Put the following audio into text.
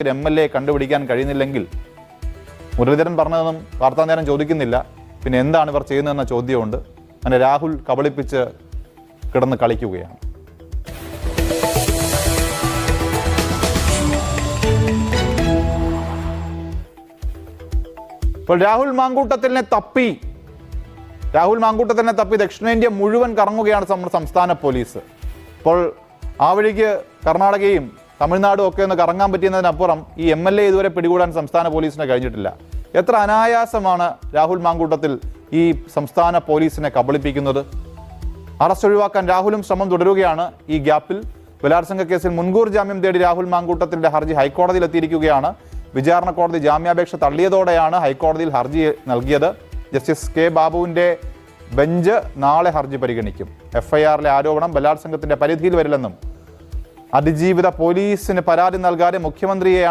MLA കണ്ടുപിടിക്കാൻ കഴിയുന്നില്ലെങ്കിൽ മുരളീധരൻ പറഞ്ഞതൊന്നും വാർത്താനേരം ചോദിക്കുന്നില്ല. പിന്നെ എന്താണ് ഇവർ ചെയ്യുന്നതെന്ന ചോദ്യമുണ്ട്. അങ്ങനെ രാഹുൽ കബളിപ്പിച്ച് കിടന്ന് കളിക്കുകയാണ്. ഇപ്പോൾ രാഹുൽ മാങ്കൂട്ടത്തിനെ തപ്പി ദക്ഷിണേന്ത്യ മുഴുവൻ കറങ്ങുകയാണ് നമ്മുടെ സംസ്ഥാന പോലീസ്. ഇപ്പോൾ ആ വഴിക്ക് കർണാടകയും തമിഴ്നാടും ഒക്കെ ഒന്ന് കറങ്ങാൻ പറ്റിയതിനപ്പുറം ഈ MLA ഇതുവരെ പിടികൂടാൻ സംസ്ഥാന പോലീസിനെ കഴിഞ്ഞിട്ടില്ല. എത്ര അനായാസമാണ് രാഹുൽ മാങ്കൂട്ടത്തിൽ ഈ സംസ്ഥാന പോലീസിനെ കബളിപ്പിക്കുന്നത്. അറസ്റ്റ് ഒഴിവാക്കാൻ രാഹുലും ശ്രമം തുടരുകയാണ്. ഈ ഗ്യാപ്പിൽ ബലാത്സംഗ കേസിൽ മുൻകൂർ ജാമ്യം തേടി രാഹുൽ മാങ്കൂട്ടത്തിന്റെ ഹർജി ഹൈക്കോടതിയിൽ എത്തിയിരിക്കുകയാണ്. വിചാരണ കോടതി ജാമ്യാപേക്ഷ തള്ളിയതോടെയാണ് ഹൈക്കോടതിയിൽ ഹർജി നൽകിയത്. Justice K. ബാബുവിന്റെ ബെഞ്ച് നാളെ ഹർജി പരിഗണിക്കും. FIR-ലെ ആരോപണം ബലാത്സംഗത്തിന്റെ പരിധിയിൽ വരില്ലെന്നും അതിജീവിത പോലീസിന് പരാതി നൽകാതെ മുഖ്യമന്ത്രിയെയാണ്